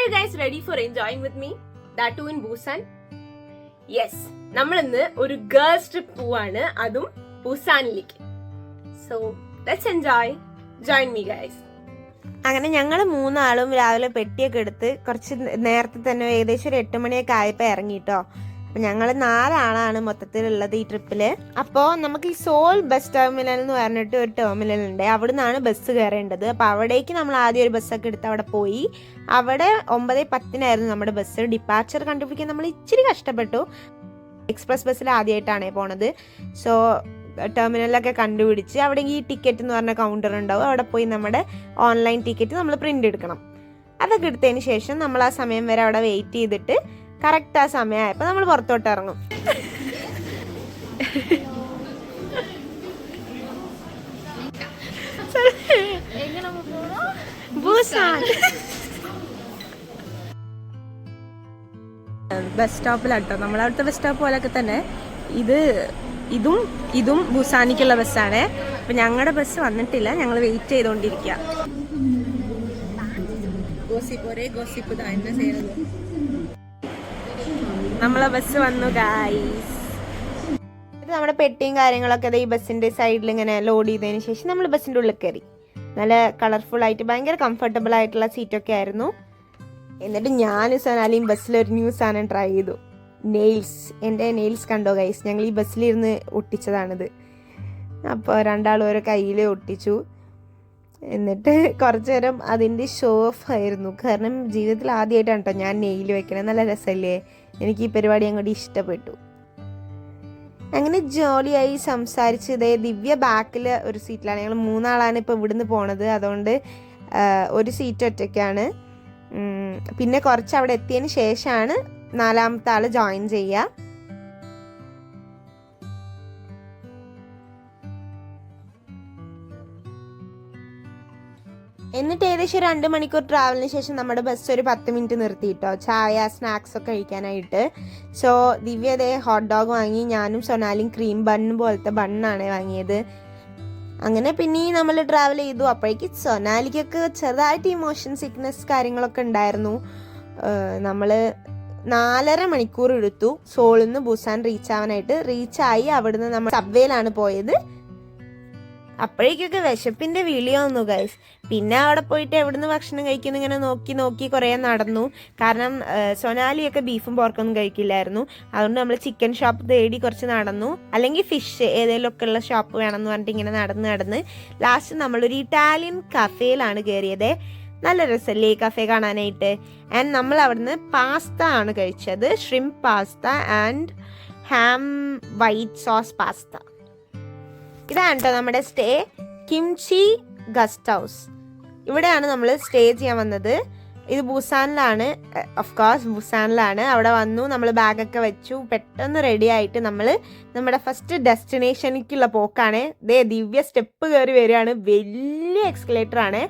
you guys ready for enjoying with me? That too in Busan? Yes, നമ്മൾ ഇന്ന് ഒരു girls trip പോവാണ്, അതും ബുസാനിലേക്ക്. So let's enjoy. Join me guys. അങ്ങനെ ഞങ്ങൾ മൂന്നാളും രാവിലെ പെട്ടിയൊക്കെ എടുത്ത് കുറച്ച് നേരത്തെ തന്നെ ഏകദേശം ഒരു 8 മണിയൊക്കെ ആയപ്പോൾ ഇറങ്ങിട്ടോ. അപ്പം ഞങ്ങൾ 4 ആളാണ് മൊത്തത്തിലുള്ളത് ഈ ട്രിപ്പില്. അപ്പോൾ നമുക്ക് ഈ സോൾ ബസ് ടെർമിനൽ എന്ന് പറഞ്ഞിട്ട് ഒരു ടെർമിനൽ ഉണ്ട്, അവിടെ നിന്നാണ് ബസ് കയറേണ്ടത്. അപ്പോൾ അവിടേക്ക് നമ്മൾ ആദ്യം ഒരു ബസ്സൊക്കെ എടുത്ത് അവിടെ പോയി. അവിടെ 9:10 നമ്മുടെ ബസ്. ഡിപ്പാച്ചർ കണ്ടുപിടിക്കാൻ നമ്മൾ ഇച്ചിരി കഷ്ടപ്പെട്ടു. എക്സ്പ്രസ് ബസ്സിൽ ആദ്യമായിട്ടാണ് പോണത്. സോ ടെർമിനലൊക്കെ കണ്ടുപിടിച്ച് അവിടെ ഈ ടിക്കറ്റ് എന്ന് പറഞ്ഞ കൗണ്ടർ ഉണ്ടാവും, അവിടെ പോയി നമ്മുടെ ഓൺലൈൻ ടിക്കറ്റ് നമ്മൾ പ്രിൻ്റ് എടുക്കണം. അതൊക്കെ എടുത്തതിന് ശേഷം നമ്മൾ ആ സമയം വരെ അവിടെ വെയിറ്റ് ചെയ്തിട്ട് കറക്റ്റ് ആ സമയമായപ്പോൾ നമ്മൾ പുറത്തോട്ട് ഇറങ്ങും. ബസ് സ്റ്റോപ്പിലാട്ടോ, നമ്മളവിടുത്തെ ബസ് സ്റ്റോപ്പ് പോലൊക്കെ തന്നെ ഇതും ബുസാനിക്കുള്ള ബസ്സാണ്. അപ്പം ഞങ്ങളുടെ ബസ് വന്നിട്ടില്ല, ഞങ്ങൾ വെയിറ്റ് ചെയ്തുകൊണ്ടിരിക്കുക. നമ്മളെ ബസ് വന്നു ഗായ്സ്. ഇത് നമ്മുടെ പെട്ടിയും കാര്യങ്ങളൊക്കെ ഈ ബസ്സിന്റെ സൈഡിൽ ഇങ്ങനെ ലോഡ് ചെയ്തതിന് ശേഷം നമ്മൾ ബസ്സിന്റെ ഉള്ളിൽ കയറി. നല്ല കളർഫുൾ ആയിട്ട് ഭയങ്കര കംഫർട്ടബിൾ ആയിട്ടുള്ള സീറ്റൊക്കെ ആയിരുന്നു. എന്നിട്ട് ഞാനും സൊനാലിയും ബസ്സിലൊരു ന്യൂ സാധനം ട്രൈ ചെയ്തു. നെയിൽസ്. എൻ്റെ നെയിൽസ് കണ്ടോ ഗൈസ്? ഞങ്ങൾ ഈ ബസ്സിലിരുന്ന് ഒട്ടിച്ചതാണിത്. അപ്പോൾ രണ്ടാളും ഓരോ കയ്യിൽ ഒട്ടിച്ചു. എന്നിട്ട് കുറച്ച് നേരം അതിൻ്റെ ഷോ ഓഫ് ആയിരുന്നു. കാരണം ജീവിതത്തിൽ ആദ്യമായിട്ടാണ് കേട്ടോ ഞാൻ നെയിൽ വെക്കണത്. നല്ല രസമല്ലേ? എനിക്ക് ഈ പരിപാടി അങ്ങോട്ട് ഇഷ്ടപ്പെട്ടു. അങ്ങനെ ജോലിയായി സംസാരിച്ച് ഇതേ ദിവ്യ ബാക്കിൽ ഒരു സീറ്റിലാണ്. ഞങ്ങൾ 3 ആളാണ് ഇപ്പോൾ ഇവിടുന്ന് പോണത്, അതുകൊണ്ട് ഒരു സീറ്റ് ഒറ്റയ്ക്കാണ്. പിന്നെ കുറച്ച് അവിടെ എത്തിയതിന് ശേഷമാണ് 4ാമത്തെ ആള് ജോയിൻ ചെയ്യുക. എന്നിട്ട് ഏകദേശം 2 മണിക്കൂർ ട്രാവലിന് ശേഷം നമ്മുടെ ബസ് ഒരു 10 മിനിറ്റ് നിർത്തിയിട്ടോ, ചായ സ്നാക്സ് ഒക്കെ കഴിക്കാനായിട്ട്. സോ ദിവ്യ അതേ ഹോട്ട് ഡോഗ് വാങ്ങി, ഞാനും സൊനാലിയും ക്രീം ബണ്ണ് പോലത്തെ ബണ്ണാണ് വാങ്ങിയത്. അങ്ങനെ പിന്നെയും നമ്മൾ ട്രാവൽ ചെയ്തു. അപ്പോഴേക്ക് സൊനാലിക്കൊക്കെ ചെറുതായിട്ട് ഇമോഷൻ സിക്നെസ് കാര്യങ്ങളൊക്കെ ഉണ്ടായിരുന്നു. നമ്മൾ 4.5 മണിക്കൂർ എടുത്തു സോളിൽ നിന്ന് ബുസാൻ റീച്ച് ആവാനായിട്ട്. റീച്ചായി അവിടുന്ന് നമ്മൾ സബ്വേയിലാണ് പോയത്. അപ്പോഴേക്കൊക്കെ വിശപ്പിന്റെ വിളി വന്നു ഗൈസ്. പിന്നെ അവിടെ പോയിട്ട് എവിടുന്ന് ഭക്ഷണം കഴിക്കുന്നു ഇങ്ങനെ നോക്കി കുറേ നടന്നു. കാരണം സൊനാലിയൊക്കെ ബീഫും പോർക്കൊന്നും കഴിക്കില്ലായിരുന്നു. അതുകൊണ്ട് നമ്മൾ ചിക്കൻ ഷോപ്പ് തേടി കുറച്ച് നടന്നു, അല്ലെങ്കിൽ ഫിഷ് ഏതെങ്കിലുമൊക്കെ ഉള്ള ഷോപ്പ് വേണമെന്ന് പറഞ്ഞിട്ട് ഇങ്ങനെ നടന്ന് ലാസ്റ്റ് നമ്മളൊരു ഇറ്റാലിയൻ കഫേയിലാണ് കയറിയത്. നല്ല രസമല്ലേ ഈ കഫേ കാണാനായിട്ട്. ആൻഡ് നമ്മൾ അവിടുന്ന് പാസ്ത ആണ് കഴിച്ചത്, shrimp pasta and ham white sauce pasta. ഇതാണ് കേട്ടോ നമ്മുടെ സ്റ്റേ, കിംചി ഗസ്റ്റ് ഹൗസ്. ഇവിടെയാണ് നമ്മൾ സ്റ്റേ ചെയ്യാൻ വന്നത്. ഇത് ബുസാനിലാണ്, ഓഫ് കോഴ്സ് ബുസാനിലാണ്. അവിടെ വന്നു, നമ്മൾ ബാഗൊക്കെ വെച്ചു, പെട്ടെന്ന് റെഡി ആയിട്ട് നമ്മൾ നമ്മുടെ ഫസ്റ്റ് ഡെസ്റ്റിനേഷനിലേക്കുള്ള പോക്കാണ്. ദിവ്യ സ്റ്റെപ്പ് കയറി വരികയാണ്. വലിയ എക്സ്കലേറ്ററാണ്.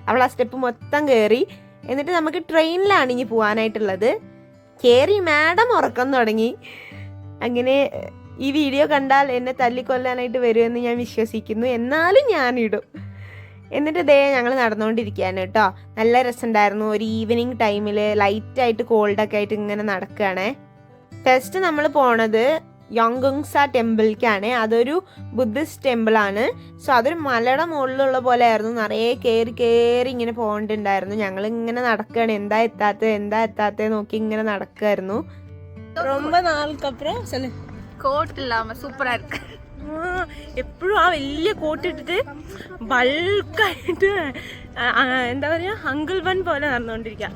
അവൾ ആ സ്റ്റെപ്പ് മൊത്തം കയറി. എന്നിട്ട് നമുക്ക് ട്രെയിനിലാണ് ഇനി പോകാനായിട്ടുള്ളത്. കയറി മാഡം ഉറക്കം തുടങ്ങി. അങ്ങനെ ഈ വീഡിയോ കണ്ടാൽ എന്നെ തല്ലിക്കൊല്ലാനായിട്ട് വരുമെന്ന് ഞാൻ വിശ്വസിക്കുന്നു, എന്നാലും ഞാനിടും. എന്നിട്ട് ഞങ്ങൾ നടന്നുകൊണ്ടിരിക്കുകയാണ് കേട്ടോ. നല്ല രസമുണ്ടായിരുന്നു. ഒരു ഈവനിങ് ടൈമിൽ ലൈറ്റായിട്ട് കോൾഡൊക്കെ ആയിട്ട് ഇങ്ങനെ നടക്കുകയാണേ. ഫസ്റ്റ് നമ്മൾ പോണത് യോങ്ഗുങ്സ ടെമ്പിളിലേക്കാണ്. അതൊരു ബുദ്ധിസ്റ്റ് ടെമ്പിളാണ്. സോ അതൊരു മലയുടെ മുകളിലുള്ള പോലെ ആയിരുന്നു. നിറയെ കയറി ഇങ്ങനെ പോകണ്ടുണ്ടായിരുന്നു. ഞങ്ങൾ ഇങ്ങനെ നടക്കുകയാണ്, എന്താ എത്താത്തത് നോക്കി ഇങ്ങനെ നടക്കുമായിരുന്നു. ரொம்ப நாளுக்கு அப்புறம் சொல்லு. கோட் இல்லாம சூப்பரா இருக்கு. എപ്പോഴും ആ വലിയ കോട്ട് ഇട്ടിട്ട് ബൾക്കായിട്ട് എന്താ പറയാ അങ്കിൾ വൺ പോലെ നടന്നുകൊണ്ടിരിക്കുക.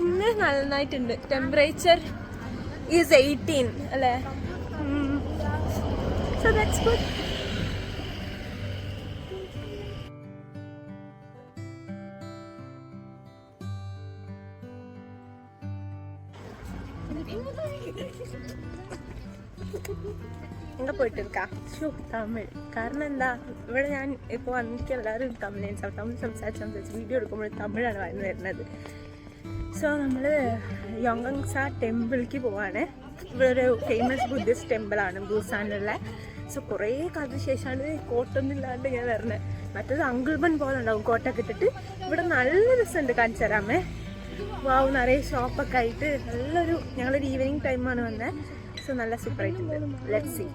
ഇന്ന് നന്നായിട്ടുണ്ട്. ടെമ്പറേച്ചർ ഈസ് 18 അല്ലേ? So that's good. എங்கே போயிட்டு இருக்கா? தமிழ். കാരണം എന്താ, ഇവിടെ ഞാൻ ഇപ്പോൾ വന്നിട്ട് എല്ലാവരും തമിഴ് സംസാരിച്ച് വീഡിയോ എടുക്കുമ്പോൾ തമിഴാണ് വരുന്നത്. സോ നമ്മൾ യോങ്ഗുങ്സ ടെമ്പിളിലേക്ക് പോവാണ്. ഇവിടെ ഒരു ഫേമസ് ബുദ്ധിസ്റ്റ് ടെമ്പിളാണ് ബുസാനിലുള്ള. സോ കുറേ കാലത്തിന് ശേഷമാണ് കോട്ടൊന്നും ഇല്ലാണ്ട് ഞാൻ വരുന്നത്. മറ്റേത് അങ്കിൾബൻ പോലെ ഉണ്ടാവും കോട്ടൊക്കെ ഇട്ടിട്ട്. ഇവിടെ നല്ല രസമുണ്ട്, കാണിച്ചു തരാമേ. വാവ്, നിറയെ ഷോപ്പൊക്കെ ആയിട്ട് നല്ലൊരു, ഞങ്ങളൊരു ഈവനിങ് ടൈമാണ് വന്നത്. സോ നല്ല സൂപ്പർ ആയിട്ടുണ്ട്. Let's see.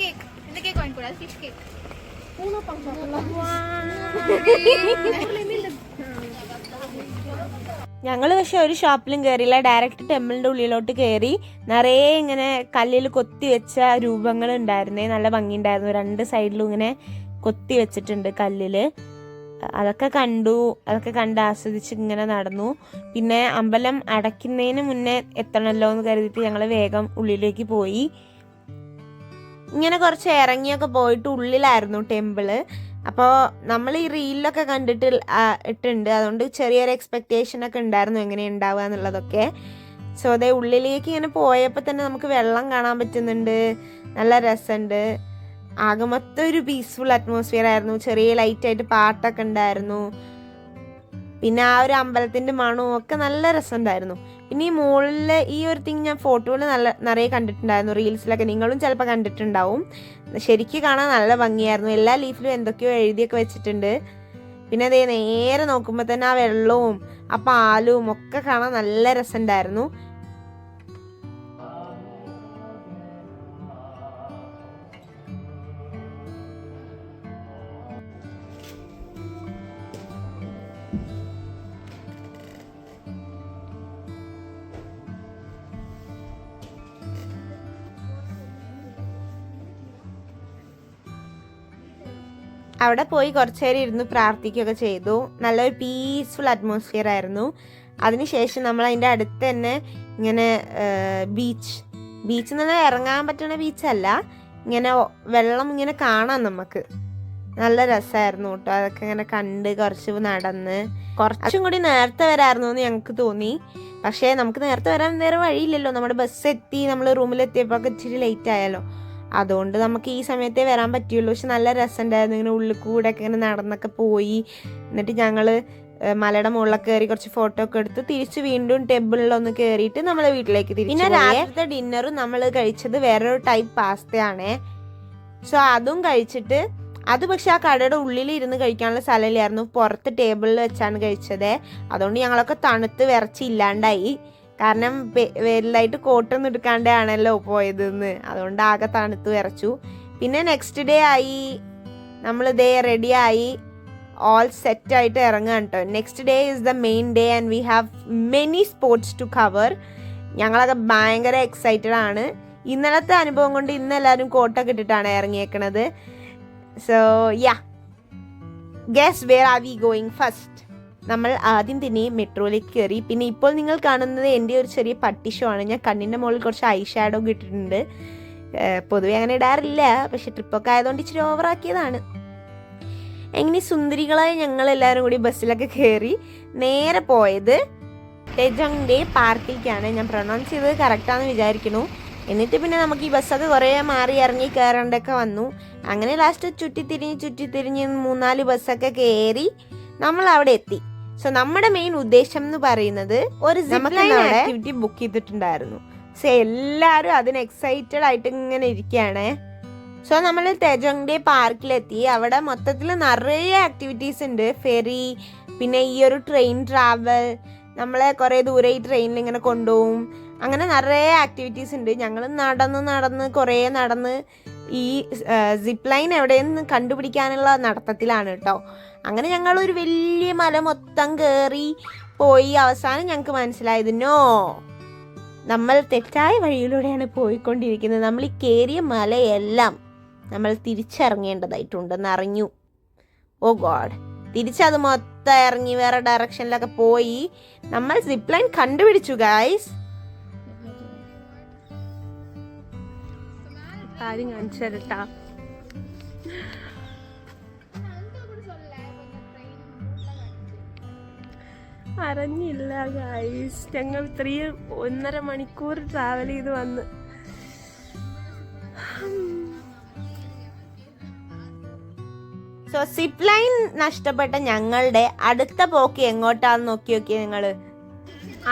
കേക്ക് இந்த கேக் வாங்கி கூடாது ஃபிஷ் கேக் ഞങ്ങൾ പക്ഷെ ഒരു ഷോപ്പിലും കയറിയില്ല, ഡയറക്റ്റ് ടെമ്പിളിൻ്റെ ഉള്ളിലോട്ട് കയറി. നിറയെ ഇങ്ങനെ കല്ലിൽ കൊത്തി വെച്ച രൂപങ്ങൾ ഉണ്ടായിരുന്നേ, നല്ല ഭംഗിയുണ്ടായിരുന്നു. രണ്ട് സൈഡിലും ഇങ്ങനെ കൊത്തി വെച്ചിട്ടുണ്ട് കല്ലിൽ. അതൊക്കെ കണ്ടു, അതൊക്കെ കണ്ട് ആസ്വദിച്ച് ഇങ്ങനെ നടന്നു. പിന്നെ അമ്പലം അടയ്ക്കുന്നതിന് മുന്നേ എത്തണമല്ലോ എന്ന് കരുതിയിട്ട് ഞങ്ങൾ വേഗം ഉള്ളിലേക്ക് പോയി. ഇങ്ങനെ കുറച്ച് ഇറങ്ങിയൊക്കെ പോയിട്ട് ഉള്ളിലായിരുന്നു ടെമ്പിള്. അപ്പോൾ നമ്മൾ ഈ റീലിലൊക്കെ ഇട്ടുണ്ട്, അതുകൊണ്ട് ചെറിയൊരു എക്സ്പെക്റ്റേഷൻ ഒക്കെ ഉണ്ടായിരുന്നു എങ്ങനെ ഉണ്ടാവുക എന്നുള്ളതൊക്കെ. സോ അതേ ഉള്ളിലേക്ക് ഇങ്ങനെ പോയപ്പോൾ തന്നെ നമുക്ക് വെള്ളം കാണാൻ പറ്റുന്നുണ്ട്, നല്ല രസമുണ്ട്. ആകെ മൊത്തം ഒരു പീസ്ഫുൾ അറ്റ്മോസ്ഫിയർ ആയിരുന്നു. ചെറിയ ലൈറ്റായിട്ട് പാട്ടൊക്കെ ഉണ്ടായിരുന്നു. പിന്നെ ആ ഒരു അമ്പലത്തിൻ്റെ മണവും ഒക്കെ നല്ല രസമുണ്ടായിരുന്നു. പിന്നെ ഈ മുകളിൽ ഈ ഒരു തിങ് ഞാൻ ഫോട്ടോയിൽ നിറയെ കണ്ടിട്ടുണ്ടായിരുന്നു, റീൽസിലൊക്കെ. നിങ്ങളും ചിലപ്പോൾ കണ്ടിട്ടുണ്ടാവും. ശരിക്കും കാണാൻ നല്ല ഭംഗിയായിരുന്നു. എല്ലാ ലീഫിലും എന്തൊക്കെയോ എഴുതിയൊക്കെ വെച്ചിട്ടുണ്ട്. പിന്നെ അതേ നേരെ നോക്കുമ്പോൾ തന്നെ ആ വെള്ളവും ആ പാലും ഒക്കെ കാണാൻ നല്ല രസമുണ്ടായിരുന്നു. അവിടെ പോയി കുറച്ച് നേരം ഇരുന്ന് പ്രാർത്ഥിക്കുകയൊക്കെ ചെയ്തു. നല്ലൊരു പീസ്ഫുൾ അറ്റ്മോസ്ഫിയർ ആയിരുന്നു. അതിനുശേഷം നമ്മൾ അതിൻ്റെ അടുത്ത് തന്നെ ഇങ്ങനെ ബീച്ച് എന്ന് പറഞ്ഞാൽ ഇറങ്ങാൻ പറ്റുന്ന ബീച്ചല്ല, ഇങ്ങനെ വെള്ളം ഇങ്ങനെ കാണാം നമുക്ക്. നല്ല രസമായിരുന്നു കേട്ടോ. അതൊക്കെ ഇങ്ങനെ കണ്ട് കുറച്ച് നടന്ന് കുറച്ചും കൂടി നേരത്തെ വരായിരുന്നു എന്ന് ഞങ്ങൾക്ക് തോന്നി. പക്ഷേ നമുക്ക് നേരത്തെ വരാൻ വേറെ വഴിയില്ലല്ലോ. നമ്മുടെ ബസ് എത്തി, നമ്മൾ റൂമിലെത്തിയപ്പോൾ ഇച്ചിരി ലേറ്റ് ആയാലോ. അതുകൊണ്ട് നമുക്ക് ഈ സമയത്തേ വരാൻ പറ്റുള്ളൂ. പക്ഷെ നല്ല രസമുണ്ടായിരുന്നു. ഇങ്ങനെ ഉള്ളിൽ കൂടെ ഒക്കെ ഇങ്ങനെ നടന്നൊക്കെ പോയി. എന്നിട്ട് ഞങ്ങൾ മലയുടെ മുകളിലൊക്കെ കയറി കുറച്ച് ഫോട്ടോ ഒക്കെ എടുത്ത് തിരിച്ച് വീണ്ടും ടെമ്പിളിലൊന്ന് കയറിയിട്ട് നമ്മളെ വീട്ടിലേക്ക് തിരിച്ചു. പിന്നെ രാത്രിത്തെ ഡിന്നറും നമ്മൾ കഴിച്ചത് വേറൊരു ടൈപ്പ് പാസ്തയാണേ. സോ അതും കഴിച്ചിട്ട്, അത് പക്ഷെ ആ കടയുടെ ഉള്ളിൽ ഇരുന്ന് കഴിക്കാനുള്ള സ്ഥലമില്ലായിരുന്നു, പുറത്ത് ടേബിളിൽ വെച്ചാണ് കഴിച്ചത്. അതുകൊണ്ട് ഞങ്ങളൊക്കെ തണുത്ത് വിറച്ചില്ലാണ്ടായി. കാരണം വലുതായിട്ട് കോട്ടൊന്നും എടുക്കാണ്ടാണല്ലോ പോയതെന്ന്. അതുകൊണ്ട് ആകെ തണുത്ത് വിറച്ചു. പിന്നെ നെക്സ്റ്റ് ഡേ ആയി, നമ്മളിതേ റെഡിയായി, ഓൾ സെറ്റായിട്ട് ഇറങ്ങുകയാണ് കേട്ടോ. Next day is the main day and we have many sports to cover. ഞങ്ങളൊക്കെ ഭയങ്കര എക്സൈറ്റഡ് ആണ്. ഇന്നലത്തെ അനുഭവം കൊണ്ട് ഇന്ന് എല്ലാവരും കോട്ടൊക്കെ ഇട്ടിട്ടാണ് ഇറങ്ങിയേക്കണത്. So yeah, guess where are we going first? നമ്മൾ ആദ്യം തന്നെ മെട്രോയിലേക്ക് കയറി. പിന്നെ ഇപ്പോൾ നിങ്ങൾ കാണുന്നത് എൻ്റെ ഒരു ചെറിയ പട്ടി ഷോ ആണ്. ഞാൻ കണ്ണിൻ്റെ മുകളിൽ കുറച്ച് ഐ ഷാഡോ ഇട്ടിട്ടുണ്ട്. പൊതുവെ അങ്ങനെ ഇടാറില്ല, പക്ഷെ ട്രിപ്പൊക്കെ ആയതുകൊണ്ട് ഇച്ചിരി ഓവറാക്കിയതാണ്. എങ്ങനെ സുന്ദരികളായി ഞങ്ങളെല്ലാവരും കൂടി ബസ്സിലൊക്കെ കയറി നേരെ പോയത് തെജോങ്ഡേ പാർക്കിലേക്കാണ്. ഞാൻ പ്രൊണൗൺസ് ചെയ്തത് കറക്റ്റാണെന്ന് വിചാരിക്കുന്നു. എന്നിട്ട് പിന്നെ നമുക്ക് ഈ ബസ്സൊക്കെ കുറേ മാറി ഇറങ്ങി കയറേണ്ടൊക്കെ വന്നു. അങ്ങനെ ലാസ്റ്റ് ചുറ്റിത്തിരിഞ്ഞ് 3-4 ബസ്സൊക്കെ കയറി നമ്മൾ അവിടെ എത്തി. സോ നമ്മുടെ മെയിൻ ഉദ്ദേശം എന്ന് പറയുന്നത് ഒരു ആക്ടിവിറ്റി ബുക്ക് ചെയ്തിട്ടുണ്ടായിരുന്നു. സോ എല്ലാവരും അതിന് എക്സൈറ്റഡ് ആയിട്ട് ഇങ്ങനെ ഇരിക്കുകയാണ്. സോ നമ്മൾ തെജോങ്ഡേ പാർക്കിലെത്തി. അവിടെ മൊത്തത്തിൽ നിറയെ ആക്ടിവിറ്റീസ് ഉണ്ട്. ഫെറി, പിന്നെ ഈ ഒരു ട്രെയിൻ ട്രാവൽ, നമ്മളെ കുറേ ദൂരെ ഈ ട്രെയിനിൽ ഇങ്ങനെ കൊണ്ടുപോകും. അങ്ങനെ നിറയെ ആക്ടിവിറ്റീസ് ഉണ്ട്. ഞങ്ങൾ നടന്ന് കുറേ നടന്ന് ഈ സിപ്പ് ലൈൻ എവിടെയെന്ന് കണ്ടുപിടിക്കാനുള്ള നടത്തത്തിലാണ് കേട്ടോ. അങ്ങനെ ഞങ്ങൾ ഒരു വലിയ മല മൊത്തം കയറി പോയി. അവസാനം ഞങ്ങൾക്ക് മനസ്സിലായത് നമ്മൾ തെറ്റായ വഴിയിലൂടെയാണ് പോയിക്കൊണ്ടിരിക്കുന്നത്. നമ്മൾ ഈ കയറിയ മലയെല്ലാം നമ്മൾ തിരിച്ചിറങ്ങേണ്ടതായിട്ടുണ്ടെന്ന് അറിഞ്ഞു. ഓ ഗോഡ്, തിരിച്ചത് മൊത്തം ഇറങ്ങി വേറെ ഡയറക്ഷനിലൊക്കെ പോയി നമ്മൾ സിപ്പ് ലൈൻ കണ്ടുപിടിച്ചു ഗൈസ്. ആരും കാണിച്ചു തരട്ടാ. അറിഞ്ഞില്ല ഗൈസ്, ഞങ്ങൾ 1.5 മണിക്കൂർ ട്രാവൽ ചെയ്ത് വന്ന്. സോ സിപ്പ് ലൈൻ നഷ്ടപ്പെട്ട ഞങ്ങളുടെ അടുത്ത പോക്ക് എങ്ങോട്ടാന്ന് നോക്കിയേ നിങ്ങള്.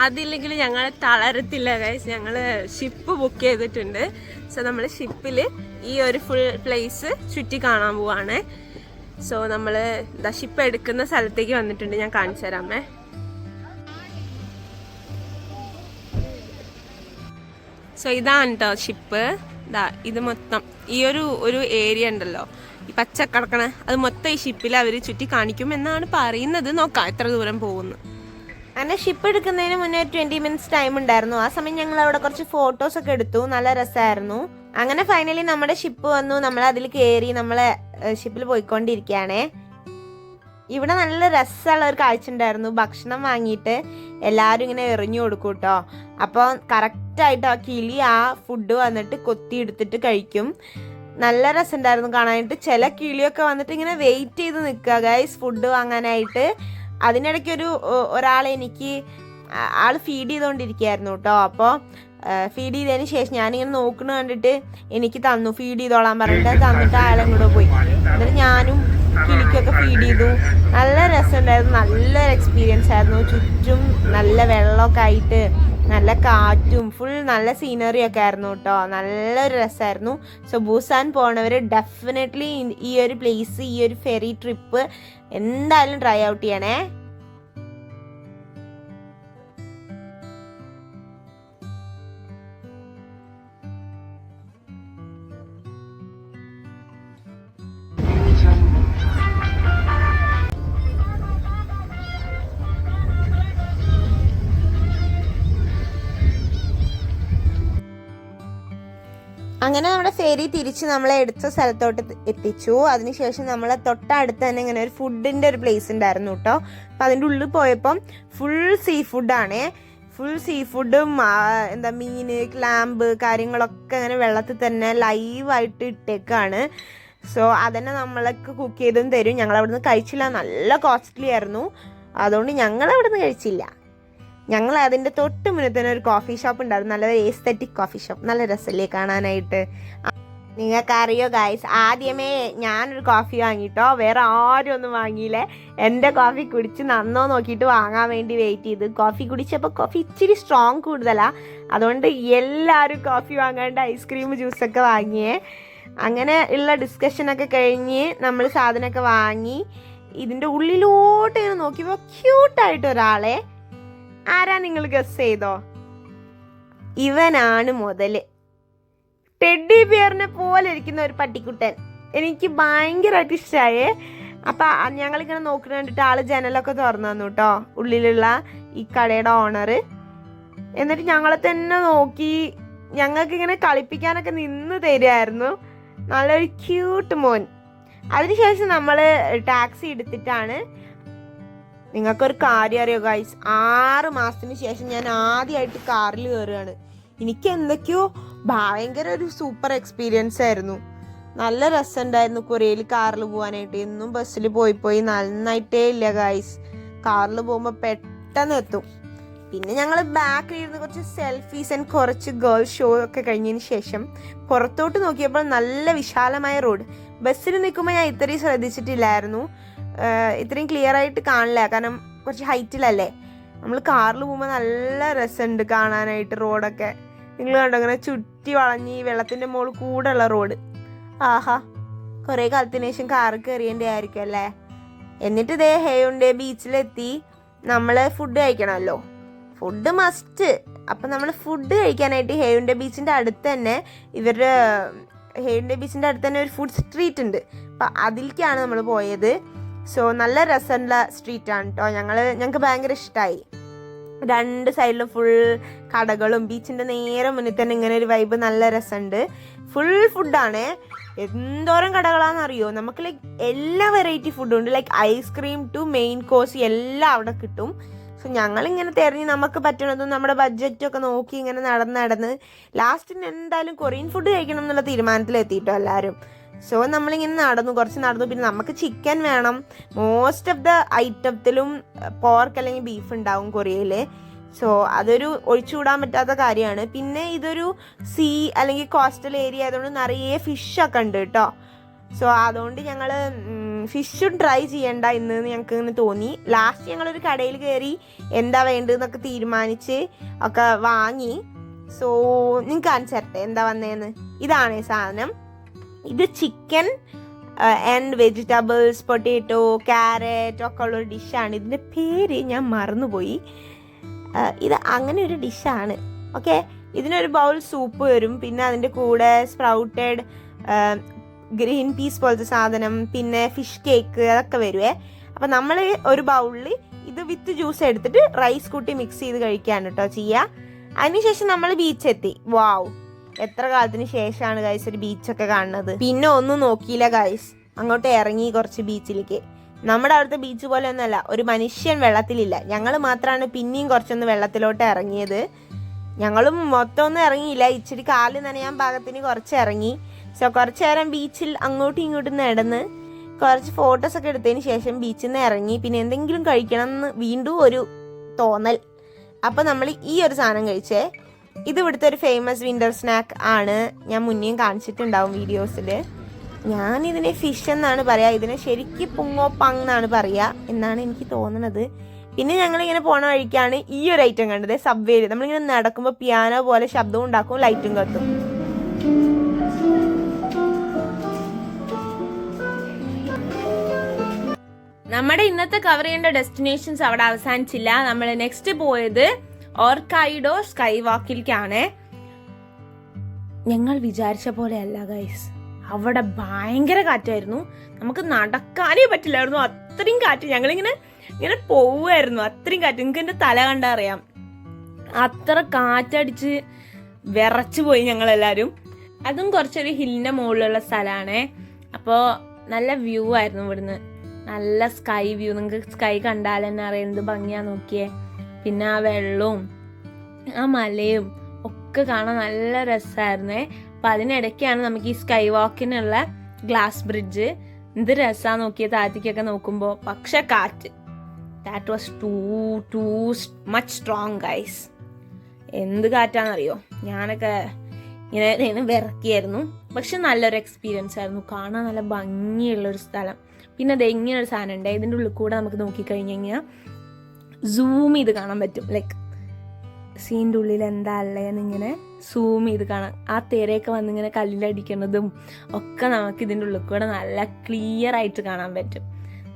അതില്ലെങ്കിൽ ഞങ്ങൾ തളരത്തില്ല ഗൈസ്. ഞങ്ങൾ ഷിപ്പ് ബുക്ക് ചെയ്തിട്ടുണ്ട്. സോ നമ്മൾ ഷിപ്പിൽ ഈ ഒരു ഫുൾ പ്ലേസ് ചുറ്റി കാണാൻ പോവാണ്. സോ നമ്മള് ഷിപ്പ് എടുക്കുന്ന സ്ഥലത്തേക്ക് വന്നിട്ടുണ്ട്. ഞാൻ കാണിച്ചു തരാമേ. സോ ഇതാണ് കേട്ടോ ഷിപ്പ്. ഇത് മൊത്തം ഈ ഒരു ഏരിയ ഉണ്ടല്ലോ, ഈ പച്ച കിടക്കണ, അത് മൊത്തം ഈ ഷിപ്പിൽ അവർ ചുറ്റി കാണിക്കും എന്നാണ് പറയുന്നത്. നോക്കാം എത്ര ദൂരം പോകുന്നു. അങ്ങനെ ഷിപ്പ് എടുക്കുന്നതിന് മുന്നേ 20 മിനിറ്റ്സ് ടൈം ഉണ്ടായിരുന്നു. ആ സമയം ഞങ്ങൾ അവിടെ കുറച്ച് ഫോട്ടോസ് ഒക്കെ എടുത്തു. നല്ല രസമായിരുന്നു. അങ്ങനെ ഫൈനലി നമ്മുടെ ഷിപ്പ് വന്നു. നമ്മൾ അതിൽ കയറി നമ്മളെ ഷിപ്പിൽ പോയിക്കൊണ്ടിരിക്കുകയാണേ. ഇവിടെ നല്ല രസമുള്ള ഒരു കാഴ്ച ഉണ്ടായിരുന്നു. ഭക്ഷണം വാങ്ങിയിട്ട് എല്ലാവരും ഇങ്ങനെ എറിഞ്ഞു കൊടുക്കും കേട്ടോ. അപ്പോൾ കറക്റ്റായിട്ട് ആ കിളി ആ ഫുഡ് വന്നിട്ട് കൊത്തി എടുത്തിട്ട് കഴിക്കും. നല്ല രസമുണ്ടായിരുന്നു കാണാനായിട്ട്. ചില കിളിയൊക്കെ വന്നിട്ട് ഇങ്ങനെ വെയിറ്റ് ചെയ്ത് നിൽക്കുക ഗൈസ് ഫുഡ് വാങ്ങാനായിട്ട്. അതിനിടയ്ക്ക് ഒരാൾ എനിക്ക് ആൾ ഫീഡ് ചെയ്തുകൊണ്ടിരിക്കുകയായിരുന്നു കേട്ടോ. അപ്പോൾ ഫീഡ് ചെയ്തതിന് ശേഷം ഞാനിങ്ങനെ നോക്കുന്ന കണ്ടിട്ട് എനിക്ക് തന്നു, ഫീഡ് ചെയ്തോളാൻ പറഞ്ഞിട്ട് തന്നിട്ട് അയാളെ കൂടെ പോയി. എന്നിട്ട് ഞാനും കിളിക്കൊക്കെ ഫീഡ് ചെയ്തു. നല്ല രസമുണ്ടായിരുന്നു. നല്ലൊരു എക്സ്പീരിയൻസ് ആയിരുന്നു. ചുറ്റും നല്ല വെള്ളമൊക്കെ ആയിട്ട് നല്ല കാറ്റും ഫുൾ നല്ല സീനറി ഒക്കെ ആയിരുന്നു കേട്ടോ. നല്ലൊരു രസമായിരുന്നു. സോ ബൂസാൻ പോണവർ ഡെഫിനറ്റ്ലി ഈ ഒരു പ്ലേസ്, ഈ ഒരു ഫെറി ട്രിപ്പ് എന്തായാലും ട്രൈ ഔട്ട് ചെയ്യണേ. അങ്ങനെ നമ്മുടെ ഫെറി തിരിച്ച് നമ്മളെ എടുത്ത സ്ഥലത്തോട്ട് എത്തിച്ചു. അതിനുശേഷം നമ്മളെ തൊട്ടടുത്ത് തന്നെ ഇങ്ങനെ ഒരു ഫുഡിൻ്റെ ഒരു പ്ലേസ് ഉണ്ടായിരുന്നു കേട്ടോ. അപ്പം അതിൻ്റെ ഉള്ളിൽ പോയപ്പം ഫുൾ സീ ഫുഡാണേ. ഫുൾ സീ ഫുഡും മീൻ, ക്ലാമ്പ് കാര്യങ്ങളൊക്കെ അങ്ങനെ വെള്ളത്തിൽ തന്നെ ലൈവായിട്ട് ഇട്ടേക്കാണ്. സോ അതന്നെ നമ്മളൊക്കെ കുക്ക് ചെയ്തും തരും. ഞങ്ങൾ അവിടുന്ന് കഴിച്ചില്ല, നല്ല കോസ്റ്റ്ലി ആയിരുന്നു. അതുകൊണ്ട് ഞങ്ങൾ അവിടുന്ന് കഴിച്ചില്ല. ഞങ്ങൾ അതിൻ്റെ തൊട്ട് മുന്നേ തന്നെ ഒരു കോഫി ഷോപ്പ് ഉണ്ടായിരുന്നു, നല്ല എസ്തെറ്റിക് കോഫി ഷോപ്പ്. നല്ല രസമല്ലേ കാണാനായിട്ട്. നിങ്ങൾക്കറിയോ ഗൈസ്, ആദ്യമേ ഞാനൊരു കോഫി വാങ്ങിട്ടോ, വേറെ ആരും ഒന്നും വാങ്ങിയില്ലേ. എൻ്റെ കോഫി കുടിച്ച് നന്നോ നോക്കിയിട്ട് വാങ്ങാൻ വേണ്ടി വെയിറ്റ് ചെയ്ത് കോഫി കുടിച്ചപ്പോൾ കോഫി ഇച്ചിരി സ്ട്രോങ് കൂടുതലാണ്. അതുകൊണ്ട് എല്ലാവരും കോഫി വാങ്ങാണ്ട് ഐസ്ക്രീം ജ്യൂസൊക്കെ വാങ്ങിയേ. അങ്ങനെ ഉള്ള ഡിസ്കഷനൊക്കെ കഴിഞ്ഞ് നമ്മൾ സാധനമൊക്കെ വാങ്ങി ഇതിൻ്റെ ഉള്ളിലോട്ട് ഇങ്ങനെ നോക്കിയപ്പോൾ ക്യൂട്ടായിട്ട് ഒരാളെ, ആരാ നിങ്ങൾ ഗസ് ചെയ്തോ? ഇവനാണ് മുതല്. ടെഡി ബിയറിനെ പോലെ ഇരിക്കുന്ന ഒരു പട്ടിക്കുട്ടൻ. എനിക്ക് ഭയങ്കരമായിട്ട് ഇഷ്ടമായേ. അപ്പം ഞങ്ങളിങ്ങനെ നോക്കുന്ന കണ്ടിട്ട് ആള് ജനലൊക്കെ തുറന്നു തന്നു കേട്ടോ, ഉള്ളിലുള്ള ഈ കടയുടെ ഓണർ. എന്നിട്ട് ഞങ്ങളെ തന്നെ നോക്കി ഞങ്ങൾക്ക് ഇങ്ങനെ കളിപ്പിക്കാനൊക്കെ നിന്ന് തരുമായിരുന്നു. നല്ലൊരു ക്യൂട്ട് മോൻ. അതിനുശേഷം നമ്മൾ ടാക്സി എടുത്തിട്ടാണ്. നിങ്ങൾക്കൊരു കാര്യം അറിയോ ഗൈസ്, 6 മാസത്തിന് ശേഷം ഞാൻ ആദ്യമായിട്ട് കാറിൽ കയറുകയാണ്. എനിക്ക് എന്തൊക്കെയോ ഭയങ്കര ഒരു സൂപ്പർ എക്സ്പീരിയൻസ് ആയിരുന്നു. നല്ല രസമുണ്ടായിരുന്നു കൊറിയയിൽ കാറിൽ പോകാനായിട്ട്. എന്നും ബസ്സിൽ പോയി നന്നായിട്ടേ ഇല്ല ഗൈസ്. കാറിൽ പോകുമ്പോൾ പെട്ടെന്ന് എത്തും. പിന്നെ ഞങ്ങൾ ബാക്കിൽ ഇരുന്ന് കുറച്ച് സെൽഫീസ് ആൻഡ് കുറച്ച് ഗേൾസ് ഷോ ഒക്കെ കഴിഞ്ഞതിന് ശേഷം പുറത്തോട്ട് നോക്കിയപ്പോൾ നല്ല വിശാലമായ റോഡ്. ബസ്സിൽ നിൽക്കുമ്പോൾ ഞാൻ ഇത്രയും ശ്രദ്ധിച്ചിട്ടില്ലായിരുന്നു. ഇത്രയും ക്ലിയർ ആയിട്ട് കാണില്ല, കാരണം കുറച്ച് ഹൈറ്റിലല്ലേ. നമ്മൾ കാറിൽ പോകുമ്പോൾ നല്ല രസമുണ്ട് കാണാനായിട്ട് റോഡൊക്കെ. നിങ്ങൾ കണ്ടോ, അങ്ങനെ ചുറ്റി വളഞ്ഞ് ഈ വെള്ളത്തിൻ്റെ മുകളിൽ കൂടെ ഉള്ള റോഡ്. ആഹാ, കുറേ കാലത്തിന് ശേഷം കാറ് കയറിയതിൻ്റെ ആയിരിക്കും അല്ലേ. എന്നിട്ട് ഇതേ ഹേയുണ്ടേ ബീച്ചിലെത്തി. നമ്മൾ ഫുഡ് കഴിക്കണമല്ലോ, ഫുഡ് മസ്റ്റ്. അപ്പം നമ്മൾ ഫുഡ് കഴിക്കാനായിട്ട് ഹേയുണ്ടേ ബീച്ചിൻ്റെ അടുത്ത് തന്നെ ഹേയുണ്ടേ ബീച്ചിൻ്റെ അടുത്ത് തന്നെ ഒരു ഫുഡ് സ്ട്രീറ്റ് ഉണ്ട്. അപ്പം അതിലേക്കാണ് നമ്മൾ പോയത്. സോ നല്ല രസമുള്ള സ്ട്രീറ്റാണ് കേട്ടോ. ഞങ്ങൾക്ക് ഭയങ്കര ഇഷ്ടമായി. 2 സൈഡിലും ഫുൾ കടകളും ബീച്ചിൻ്റെ നേരെ മുന്നിൽ തന്നെ ഇങ്ങനെ ഒരു വൈബ്, നല്ല രസമുണ്ട്. ഫുൾ ഫുഡാണ്. എന്തോരം കടകളാണെന്നറിയോ, നമുക്ക് എല്ലാ വെറൈറ്റി ഫുഡും ഉണ്ട്. ഐസ്ക്രീം ടു മെയിൻ കോഴ്സ് എല്ലാം അവിടെ കിട്ടും. സോ ഞങ്ങളിങ്ങനെ തിരഞ്ഞ് നമുക്ക് പറ്റണതും നമ്മുടെ ബഡ്ജറ്റൊക്കെ നോക്കി ഇങ്ങനെ നടന്ന് ലാസ്റ്റിന് എന്തായാലും കൊറിയൻ ഫുഡ് കഴിക്കണം എന്നുള്ള തീരുമാനത്തിലെത്തിയിട്ടോ എല്ലാവരും. സോ നമ്മളിങ്ങനെ കുറച്ച് നടന്നു. പിന്നെ നമുക്ക് ചിക്കൻ വേണം. മോസ്റ്റ് ഓഫ് ദ ഐറ്റത്തിലും പോർക്ക് അല്ലെങ്കിൽ ബീഫ് ഉണ്ടാവും കൊറിയയിൽ. സോ അതൊരു ഒഴിച്ചുകൂടാൻ പറ്റാത്ത കാര്യമാണ്. പിന്നെ ഇതൊരു സീ അല്ലെങ്കിൽ കോസ്റ്റൽ ഏരിയ ആയതുകൊണ്ട് നിറയെ ഫിഷൊക്കെ ഉണ്ട് കേട്ടോ. സോ അതുകൊണ്ട് ഞങ്ങൾ ഫിഷും ട്രൈ ചെയ്യണ്ട ഇന്ന് ഞങ്ങൾക്ക് ഇങ്ങനെ തോന്നി. ലാസ്റ്റ് ഞങ്ങളൊരു കടയിൽ കയറി എന്താ വേണ്ടതെന്നൊക്കെ തീരുമാനിച്ച് ഒക്കെ വാങ്ങി. സോ നിങ്ങൾക്ക് കാണിച്ചു തരട്ടെ എന്താ വന്നതെന്ന്. ഇതാണ് സാധനം. ഇത് chicken and vegetables, potato, carrot ഒക്കെ ഉള്ളൊരു ഡിഷാണ്. ഇതിൻ്റെ പേര് ഞാൻ മറന്നുപോയി. ഇത് അങ്ങനെ ഒരു ഡിഷാണ്. ഓക്കെ, ഇതിനൊരു ബൗൾ സൂപ്പ് വരും, പിന്നെ അതിൻ്റെ കൂടെ സ്പ്രൗട്ടഡ് ഗ്രീൻ പീസ് പോലത്തെ സാധനം, പിന്നെ ഫിഷ് കേക്ക് അതൊക്കെ വരുവേ. അപ്പം നമ്മൾ ഒരു ബൗളിൽ ഇത് വിത്ത് ജ്യൂസ് എടുത്തിട്ട് റൈസ് കൂട്ടി മിക്സ് ചെയ്ത് കഴിക്കുകയാണ് കേട്ടോ ചെയ്യുക. അതിനുശേഷം നമ്മൾ ബീച്ചെത്തി. വാവ്, എത്ര കാലത്തിന് ശേഷമാണ് ഗൈസ് ഒരു ബീച്ചൊക്കെ കാണുന്നത്. പിന്നെ ഒന്നും നോക്കിയില്ല ഗൈസ്, അങ്ങോട്ട് ഇറങ്ങി കുറച്ച് ബീച്ചിലേക്ക്. നമ്മുടെ അവിടുത്തെ ബീച്ച് പോലെ ഒന്നുമല്ല, ഒരു മനുഷ്യൻ വെള്ളത്തിലില്ല. ഞങ്ങൾ മാത്രമാണ് പിന്നെയും കുറച്ചൊന്ന് വെള്ളത്തിലോട്ട് ഇറങ്ങിയത്. ഞങ്ങളും മൊത്തം ഒന്നും ഇറങ്ങിയില്ല, ഇച്ചിരി കാല് നനയാൻ പാകത്തിന് കുറച്ച് ഇറങ്ങി. സോ കുറച്ച് നേരം ബീച്ചിൽ അങ്ങോട്ടും ഇങ്ങോട്ടും നടന്ന് കുറച്ച് ഫോട്ടോസൊക്കെ എടുത്തതിന് ശേഷം ബീച്ചിൽ നിന്ന് ഇറങ്ങി. പിന്നെ എന്തെങ്കിലും കഴിക്കണം എന്ന് വീണ്ടും ഒരു തോന്നൽ. അപ്പോൾ നമ്മൾ ഈ ഒരു സാധനം കഴിച്ചേ. ഇത് ഇവിടുത്തെ ഒരു ഫേമസ് വിൻ്റർ സ്നാക്ക് ആണ്. ഞാൻ മുന്നേയും കാണിച്ചിട്ടുണ്ടാവും വീഡിയോസിൽ. ഞാനിതിനെ ഫിഷ് എന്നാണ് പറയുക, ഇതിനെ ശരിക്കും പുങ്ങോ പങ് എന്നാണ് പറയുക എന്നാണ് എനിക്ക് തോന്നുന്നത്. പിന്നെ ഞങ്ങളിങ്ങനെ പോണ വഴിക്കാണ് ഈ ഒരു ഐറ്റം കണ്ടത്, സബ്വേയിൽ. നമ്മളിങ്ങനെ നടക്കുമ്പോൾ പിയാനോ പോലെ ശബ്ദവും ഉണ്ടാക്കും, ലൈറ്റും കത്തും. നമ്മുടെ ഇന്നത്തെ കവർ ചെയ്യേണ്ട ഡെസ്റ്റിനേഷൻസ് അവിടെ അവസാനിച്ചില്ല. നമ്മൾ നെക്സ്റ്റ് പോയത് ഓർക്കായിഡോ സ്കൈ വാക്കിലേക്കാണ്. ഞങ്ങൾ വിചാരിച്ച പോലെ അല്ല ഗൈസ്, അവിടെ ഭയങ്കര കാറ്റായിരുന്നു. നമുക്ക് നടക്കാനേ പറ്റില്ലായിരുന്നു, അത്രയും കാറ്റ്. ഞങ്ങളിങ്ങനെ പോവുമായിരുന്നു, അത്രയും കാറ്റ്. നിങ്ങൾക്ക് എൻ്റെ തല കണ്ടാ അറിയാം, അത്ര കാറ്റടിച്ച് വിറച്ചു പോയി ഞങ്ങളെല്ലാവരും. അതും കുറച്ചൊരു ഹില്ലിന്റെ മുകളിലുള്ള സ്ഥലമാണ്. അപ്പോൾ നല്ല വ്യൂ ആയിരുന്നു ഇവിടുന്ന്, നല്ല സ്കൈ വ്യൂ. നിങ്ങൾക്ക് സ്കൈ കണ്ടാൽ തന്നെ അറിയുന്നത് ഭംഗിയാ, നോക്കിയേ. പിന്നെ ആ വെള്ളവും ആ മലയും ഒക്കെ കാണാൻ നല്ല രസമായിരുന്നേ. അപ്പം അതിനിടയ്ക്കാണ് നമുക്ക് ഈ സ്കൈ വാക്കിനുള്ള ഗ്ലാസ് ബ്രിഡ്ജ്. എന്ത് രസമാണ് നോക്കിയ താഴത്തേക്കൊക്കെ നോക്കുമ്പോൾ. പക്ഷെ കാറ്റ്, that was too much strong guys. എന്ത് കാറ്റാണെന്നറിയോ, ഞാനൊക്കെ ഇങ്ങനെ വിറക്കിയായിരുന്നു. പക്ഷെ നല്ലൊരു എക്സ്പീരിയൻസ് ആയിരുന്നു, കാണാൻ നല്ല ഭംഗിയുള്ളൊരു സ്ഥലം. പിന്നെ അത് ഇങ്ങനൊരു സാധനം ഉണ്ട്, ഇതിൻ്റെ ഉള്ളിൽ കൂടെ നമുക്ക് നോക്കിക്കഴിഞ്ഞ് കഴിഞ്ഞാൽ സൂം ചെയ്ത് കാണാൻ പറ്റും. ലൈക്ക് സീൻ്റെ ഉള്ളിൽ എന്താ അല്ലേന്ന് ഇങ്ങനെ സൂം ചെയ്ത് കാണാം. ആ തിരയൊക്കെ വന്നിങ്ങനെ കല്ലിലടിക്കുന്നതും ഒക്കെ നമുക്ക് ഇതിൻ്റെ ഉള്ളിൽ കൂടെ നല്ല ക്ലിയർ ആയിട്ട് കാണാൻ പറ്റും.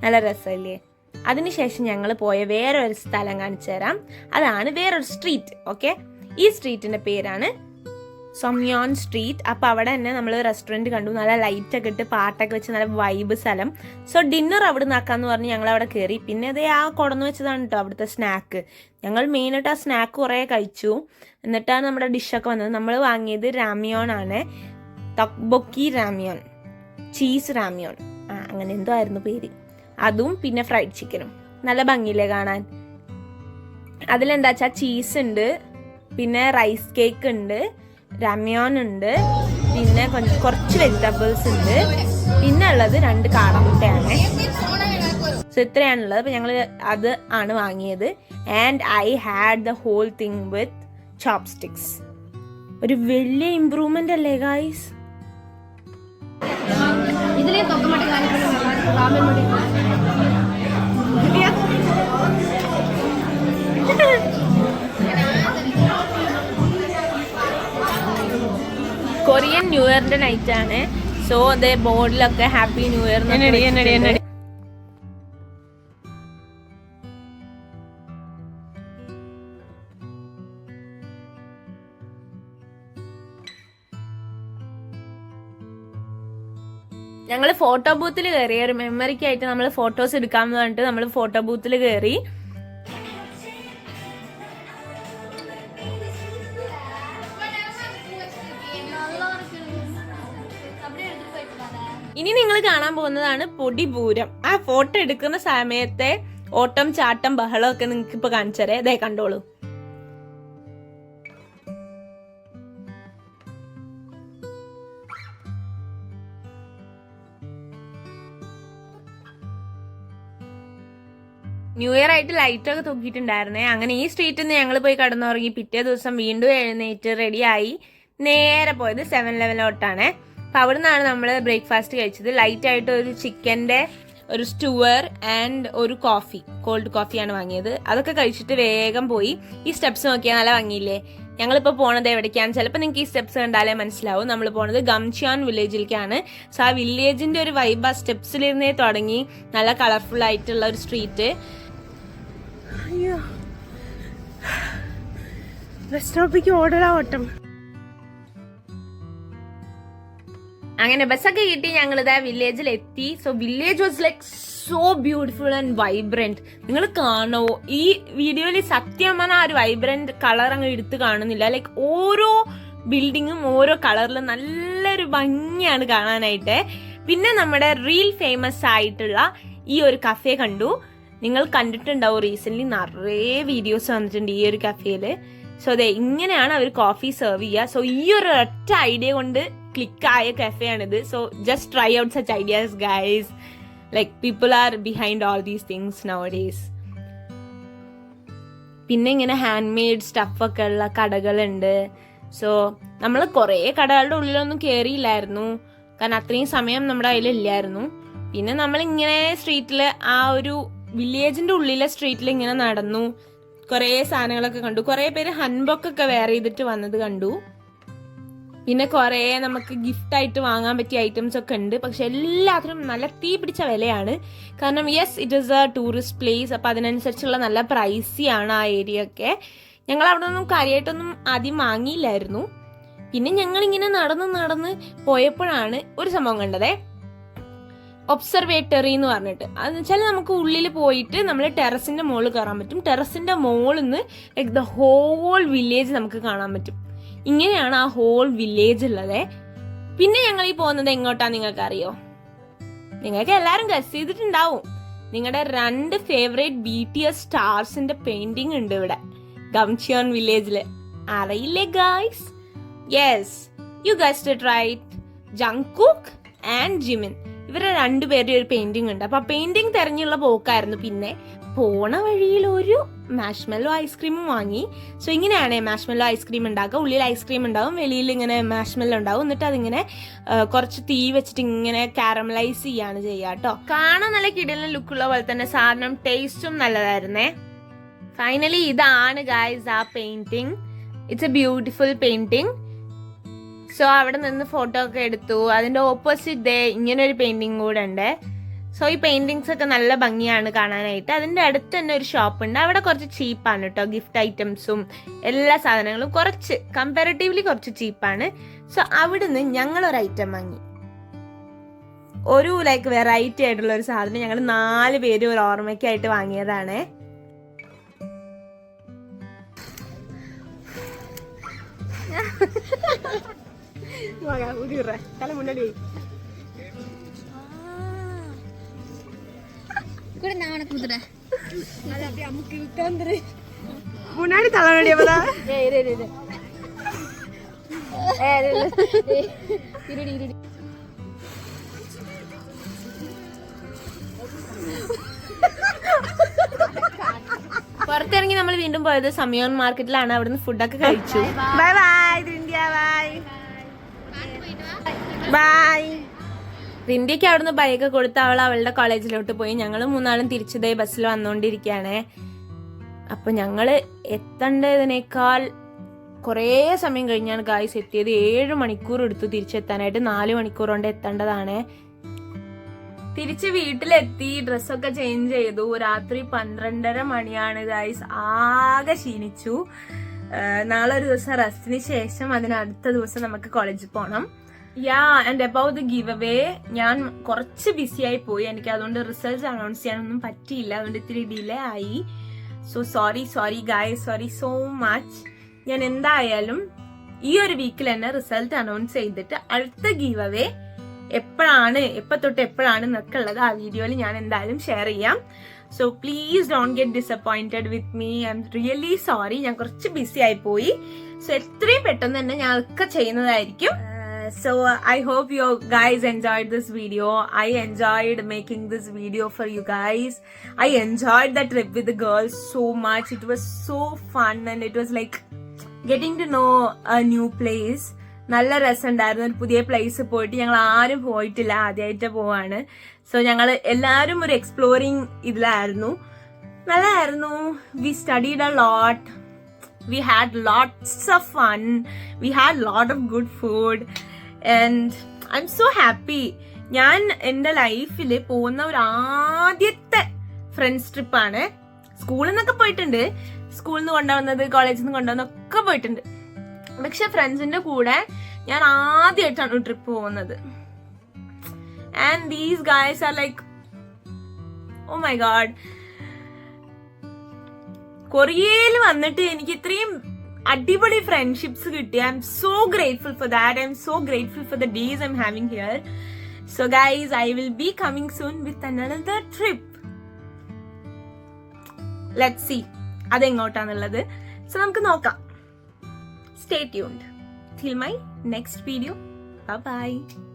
നല്ല രസമല്ലേ? അതിനുശേഷം ഞങ്ങൾ പോയ വേറൊരു സ്ഥലം കാണിച്ചു തരാം. അതാണ് വേറൊരു സ്ട്രീറ്റ്. ഓക്കെ, ഈ സ്ട്രീറ്റിൻ്റെ പേരാണ് സൊമ്യോൺ സ്ട്രീറ്റ്. അപ്പോൾ അവിടെ തന്നെ നമ്മൾ റെസ്റ്റോറൻറ്റ് കണ്ടു, നല്ല ലൈറ്റൊക്കെ ഇട്ട് പാട്ടൊക്കെ വെച്ച് നല്ല വൈബ് സ്ഥലം. സോ ഡിന്നർ അവിടെ നിന്നാക്കാന്ന് പറഞ്ഞ് ഞങ്ങൾ അവിടെ കയറി. പിന്നെ അതേ ആ കൊടന്ന് വെച്ചതാണ് കേട്ടോ അവിടുത്തെ സ്നാക്ക്. ഞങ്ങൾ മെയിനായിട്ട് ആ സ്നാക്ക് കുറേ കഴിച്ചു. എന്നിട്ടാണ് നമ്മുടെ ഡിഷൊക്കെ വന്നത്. നമ്മൾ വാങ്ങിയത് രാമിയോൺ ആണ്, തക്ബൊക്കി രാമിയോൺ, ചീസ് രാമിയോൺ, അങ്ങനെ എന്തോ ആയിരുന്നു പേര്. അതും പിന്നെ ഫ്രൈഡ് ചിക്കനും. നല്ല ഭംഗിയില്ലേ കാണാൻ? അതിലെന്താ വെച്ചാൽ ചീസ് ഉണ്ട്, പിന്നെ റൈസ് കേക്ക് ഉണ്ട്, രാമിയോൺ ഉണ്ട്, പിന്നെ കുറച്ച് വെജിറ്റബിൾസ് ഉണ്ട്, പിന്നെ ഉള്ളത് 2 കാടമുട്ടയാണ്. സോ ഇത്രയാണുള്ളത്. അപ്പം ഞങ്ങൾ അത് ആണ് വാങ്ങിയത്. And I had the whole thing with chopsticks. ഒരു വലിയ ഇംപ്രൂവ്മെന്റ് അല്ലേ ഗൈസ്? കൊറിയൻ ന്യൂ ഇയറിന്റെ നൈറ്റ് ആണ്. സോ അതേ ബോർഡിലൊക്കെ ഹാപ്പി ന്യൂ ഇയർ. ഞങ്ങൾ ഫോട്ടോ ബൂത്തിൽ കയറി, ഒരു മെമ്മറിക്കായിട്ട് നമ്മൾ ഫോട്ടോസ് എടുക്കാമെന്ന് പറഞ്ഞിട്ട് നമ്മൾ ഫോട്ടോ ബൂത്തിൽ കയറി. ഇനി നിങ്ങൾ കാണാൻ പോകുന്നതാണ് പൊടിപൂരം. ആ ഫോട്ടോ എടുക്കുന്ന സമയത്തെ ഓട്ടം ചാട്ടം ബഹളം ഒക്കെ നിങ്ങൾക്ക് ഇപ്പൊ കാണിച്ചരേ. ദേ കണ്ടോളൂ. ന്യൂ ഇയർ ആയിട്ട് ലൈറ്റൊക്കെ തൂക്കിയിട്ടുണ്ടായിരുന്നേ. അങ്ങനെ ഈ സ്ട്രീറ്റിൽ നിന്ന് ഞങ്ങൾ പോയി കടന്നുറങ്ങി. പിറ്റേ ദിവസം വീണ്ടും എഴുന്നേറ്റ് റെഡിയായി നേരെ പോയത് 7-Eleven അപ്പം അവിടെ നിന്നാണ് നമ്മൾ ബ്രേക്ക്ഫാസ്റ്റ് കഴിച്ചത്. ലൈറ്റായിട്ട് ഒരു ചിക്കൻ്റെ ഒരു സ്റ്റൂവർ ആൻഡ് ഒരു കോഫി, കോൾഡ് കോഫിയാണ് വാങ്ങിയത്. അതൊക്കെ കഴിച്ചിട്ട് വേഗം പോയി. ഈ സ്റ്റെപ്സ് നോക്കിയാൽ നല്ല ഭംഗിയില്ലേ? ഞങ്ങളിപ്പോൾ പോണത് എവിടേക്കാണ്, ചിലപ്പോൾ നിങ്ങൾക്ക് ഈ സ്റ്റെപ്സ് കണ്ടാലേ മനസ്സിലാവും. നമ്മൾ പോണത് ഗംചിയാൻ വില്ലേജിലേക്കാണ്. സോ ആ വില്ലേജിന്റെ ഒരു വൈബ് ആ സ്റ്റെപ്സിലിരുന്നേ തുടങ്ങി. നല്ല കളർഫുൾ ആയിട്ടുള്ള ഒരു സ്ട്രീറ്റ്. അയ്യോ, ബസ് സ്റ്റോപ്പിക്ക് ഓടലാ ഓട്ടം. അങ്ങനെ ബസ്സൊക്കെ കിട്ടി, ഞങ്ങളിതാ വില്ലേജിൽ എത്തി. So village was like so beautiful and vibrant. നിങ്ങൾ കാണോ ഈ വീഡിയോയിൽ സത്യം പറഞ്ഞാൽ ആ ഒരു വൈബ്രന്റ് കളർ അങ്ങ് എടുത്ത് കാണുന്നില്ല. ലൈക്ക് ഓരോ ബിൽഡിങ്ങും ഓരോ കളറിലും നല്ലൊരു ഭംഗിയാണ് കാണാനായിട്ട്. പിന്നെ നമ്മുടെ റീൽ ഫേമസ് ആയിട്ടുള്ള ഈ ഒരു കഫേ കണ്ടു. നിങ്ങൾ കണ്ടിട്ടുണ്ടാവും, റീസെന്റ് നിറയെ വീഡിയോസ് വന്നിട്ടുണ്ട് ഈ ഒരു കഫേയില്. സോ അതെ, ഇങ്ങനെയാണ് അവർ കോഫി സെർവ് ചെയ്യുക. സോ ഈ ഒരു ഒറ്റ ഐഡിയ കൊണ്ട് ക്ലിക്കായ കഫേ ആണിത്. So just try out such ideas guys. Like people are behind all these things now days. പിന്നെ ഇങ്ങനെ ഹാൻഡ് മെയ്ഡ് സ്റ്റഫൊക്കെ ഉള്ള കടകളുണ്ട്. സോ നമ്മൾ കുറേ കടകളുടെ ഉള്ളിലൊന്നും കയറിയില്ലായിരുന്നു, കാരണം അത്രയും സമയം നമ്മുടെ കയ്യിലില്ലായിരുന്നു. പിന്നെ നമ്മളിങ്ങനെ സ്ട്രീറ്റിൽ ആ ഒരു വില്ലേജിന്റെ ഉള്ളിലെ സ്ട്രീറ്റിൽ ഇങ്ങനെ നടന്നു, കുറേ സാധനങ്ങളൊക്കെ കണ്ടു. കുറേ പേര് ഹൻബൊക്കെ വെയർ ചെയ്തിട്ട് വന്നത് കണ്ടു. പിന്നെ കുറേ നമുക്ക് ഗിഫ്റ്റ് ആയിട്ട് വാങ്ങാൻ പറ്റിയ ഐറ്റംസ് ഒക്കെ ഉണ്ട്. പക്ഷെ എല്ലാത്തിനും നല്ല തീ പിടിച്ച വിലയാണ്. കാരണം yes, it is A tourist place. അപ്പം അതിനനുസരിച്ചുള്ള നല്ല പ്രൈസി ആണ് ആ ഏരിയ ഒക്കെ. ഞങ്ങൾ അവിടെ നിന്നും കാര്യമായിട്ടൊന്നും ആദ്യം വാങ്ങിയില്ലായിരുന്നു. പിന്നെ ഞങ്ങളിങ്ങനെ നടന്ന് പോയപ്പോഴാണ് ഒരു സംഭവം കണ്ടതേ, ഒബ്സർവേറ്ററി എന്ന് പറഞ്ഞിട്ട്. അതെന്ന് വെച്ചാൽ നമുക്ക് ഉള്ളിൽ പോയിട്ട് നമ്മൾ ടെറസിന്റെ മുകളിൽ കയറാൻ പറ്റും. ടെറസിന്റെ മുകളിൽ നിന്ന് ലൈക്ക് ദ ഹോൾ വില്ലേജ് നമുക്ക് കാണാൻ പറ്റും. ഇങ്ങനെയാണ് ആ ഹോൾ വില്ലേജ് ഉള്ളത്. പിന്നെ ഞങ്ങൾ ഈ പോകുന്നത് എങ്ങോട്ടാ നിങ്ങൾക്ക് അറിയോ? നിങ്ങൾക്ക് എല്ലാരും ഗസ് ചെയ്തിട്ടുണ്ടാവും. നിങ്ങളുടെ 2 ഫേവറേറ്റ് BTS സ്റ്റാർസിന്റെ പെയിന്റിംഗ് ഉണ്ട് ഇവിടെ ഗംചിയാൻ വില്ലേജില്. അറിയില്ലേ guys? Yes, you guessed it right. Jungkook and Jimin, ഇവരുടെ 2 പേരുടെ ഒരു പെയിന്റിംഗ് ഉണ്ട്. അപ്പൊ ആ പെയിന്റിംഗ് തെരഞ്ഞുള്ള പോക്കായിരുന്നു. പിന്നെ പോണ വഴിയിൽ ഒരു മാഷ്മെല്ലോ ഐസ്ക്രീമും വാങ്ങി. സോ ഇങ്ങനെയാണ് മാഷ്മെല്ലോ ഐസ്ക്രീം ഉണ്ടാക്കുക. ഉള്ളിൽ ഐസ്ക്രീം ഉണ്ടാവും, വെളിയിൽ ഇങ്ങനെ മാഷ്മെല്ലോ ഉണ്ടാവും. എന്നിട്ട് അതിങ്ങനെ കുറച്ച് തീ വെച്ചിട്ട് ഇങ്ങനെ കാരമലൈസ് ചെയ്യാണ് ചെയ്യുക കേട്ടോ. കാണാൻ നല്ല കിടിലൻ ലുക്കുള്ള പോലെ തന്നെ സാധനം ടേസ്റ്റും നല്ലതായിരുന്നേ. ഫൈനലി ഇതാണ് ഗൈസ് ആ painting. It's A beautiful painting. So അവിടെ നിന്ന് ഫോട്ടോ ഒക്കെ എടുത്തു. അതിന്റെ ഓപ്പോസിറ്റ് ഡേ ഇങ്ങനെ ഒരു പെയിന്റിംഗ് കൂടെ ഉണ്ട്. സോ ഈ പെയിന്റിങ്സ് ഒക്കെ നല്ല ഭംഗിയാണ് കാണാനായിട്ട്. അതിന്റെ അടുത്ത് തന്നെ ഒരു ഷോപ്പ് ഉണ്ട്. അവിടെ കുറച്ച് ചീപ്പാണ് കേട്ടോ. ഗിഫ്റ്റ് ഐറ്റംസും എല്ലാ സാധനങ്ങളും കുറച്ച് കമ്പാരിറ്റീവ്ലി കുറച്ച് ചീപ്പാണ്. സോ അവിടുന്ന് ഞങ്ങൾ ഒരു ഐറ്റം വാങ്ങി. ഒരു ലൈക്ക് വെറൈറ്റി ആയിട്ടുള്ള ഒരു സാധനം ഞങ്ങൾ 4 പേര് ഒരു ഓർമ്മയ്ക്കായിട്ട് വാങ്ങിയതാണ്. கூட நான் உனக்கு குடுறேன். அது அப்படியே அமுக்கி உட்கார்ந்துரு. முன்னாடி தள்ளனடி அப்பதா. ஏய் இரு இரு. இருடி. പുറത്തിറങ്ങി നമ്മൾ വീണ്ടും പോയത് സമയോൺ മാർക്കറ്റിലാണ്. അവിടുന്ന് ഫുഡൊക്കെ കഴിച്ചു. Bye bye India. Bye bye. റിന്ത്യക്ക് അവിടുന്ന് ബൈക്ക് കൊടുത്ത് അവൾ അവളുടെ കോളേജിലോട്ട് പോയി. ഞങ്ങൾ 3 തിരിച്ചതേ ബസ്സിൽ വന്നുകൊണ്ടിരിക്കുകയാണ്. അപ്പൊ ഞങ്ങള് എത്തേണ്ടതിനേക്കാൾ കുറേ സമയം കഴിഞ്ഞാണ് ഗായ്സ് എത്തിയത്. 7 മണിക്കൂർ എടുത്തു തിരിച്ചെത്താനായിട്ട്. 4 മണിക്കൂർ കൊണ്ട് എത്തേണ്ടതാണ്. തിരിച്ച് വീട്ടിലെത്തി, ഡ്രസ്സൊക്കെ ചേഞ്ച് ചെയ്തു. രാത്രി 12:30 മണിയാണ് ഗായ്സ്. ആകെ ക്ഷീണിച്ചു. നാളെ ഒരു ദിവസം റെസ്റ്റിന് ശേഷം അതിനടുത്ത ദിവസം നമുക്ക് കോളേജിൽ പോകണം. And about the give away, ഞാൻ കുറച്ച് ബിസി ആയി പോയി. എനിക്ക് അതുകൊണ്ട് റിസൾട്ട് അനൗൺസ് ചെയ്യാനൊന്നും പറ്റിയില്ല. അതുകൊണ്ട് ഇത്തിരി ഡിലേ ആയി. So sorry guys, sorry so much. ഞാൻ എന്തായാലും ഈ ഒരു വീക്കിൽ തന്നെ റിസൾട്ട് അനൗൺസ് ചെയ്തിട്ട് അടുത്ത ഗിവ് അവേ എപ്പോ തൊട്ട് എപ്പോഴാണ് എന്നൊക്കെ ഉള്ളത് ആ വീഡിയോയിൽ ഞാൻ എന്തായാലും ഷെയർ ചെയ്യാം. So please don't get disappointed with me. I am really sorry. ഞാൻ കുറച്ച് ബിസി ആയി പോയി. സോ എത്രയും പെട്ടെന്ന് തന്നെ ഞാൻ ഒക്കെ ചെയ്യുന്നതായിരിക്കും. So I hope you guys enjoyed this video. I enjoyed making this video for you guys. I enjoyed the trip with the girls so much. It was so fun and it was like getting to know a new place. നല്ല രസമുണ്ടായിരുന്നു. ഒരു പുതിയ place പോയിട്ട് ഞങ്ങൾ ആരും പോയിട്ടില്ല, ആദ്യമായിട്ട് പോവാണ്. സോ ഞങ്ങൾ എല്ലാവരും ഒരു എക്സ്പ്ലോറിങ് ഇതിലായിരുന്നു. നല്ലതായിരുന്നു. We studied a lot. We had lots of fun. We had lot of good food. And I'm so happy. ഞാൻ എൻ്റെ ലൈഫിൽ പോകുന്ന ഒരു ആദ്യത്തെ ഫ്രണ്ട്സ് ട്രിപ്പാണ്. സ്കൂളിൽ നിന്നൊക്കെ പോയിട്ടുണ്ട്, സ്കൂളിൽ നിന്ന് കൊണ്ടുവന്നത്, കോളേജിൽ നിന്ന് കൊണ്ടുവന്നൊക്കെ പോയിട്ടുണ്ട്. പക്ഷെ ഫ്രണ്ട്സിന്റെ കൂടെ ഞാൻ ആദ്യമായിട്ടാണ് ട്രിപ്പ് പോകുന്നത്. And these guys are like, oh my god, കൊറിയയിൽ വന്നിട്ട് എനിക്ക് ഇത്രയും അടിപൊളി ഫ്രണ്ട്ഷിപ്സ് കിട്ടി. I'm so grateful for that. I'm so grateful for the days I'm having here. So guys, I will be coming soon with another trip. Let's see അതെങ്ങോട്ടാന്നുള്ളത്. So നമുക്ക് നോക്കാം. Stay tuned. Till my next video. Bye bye.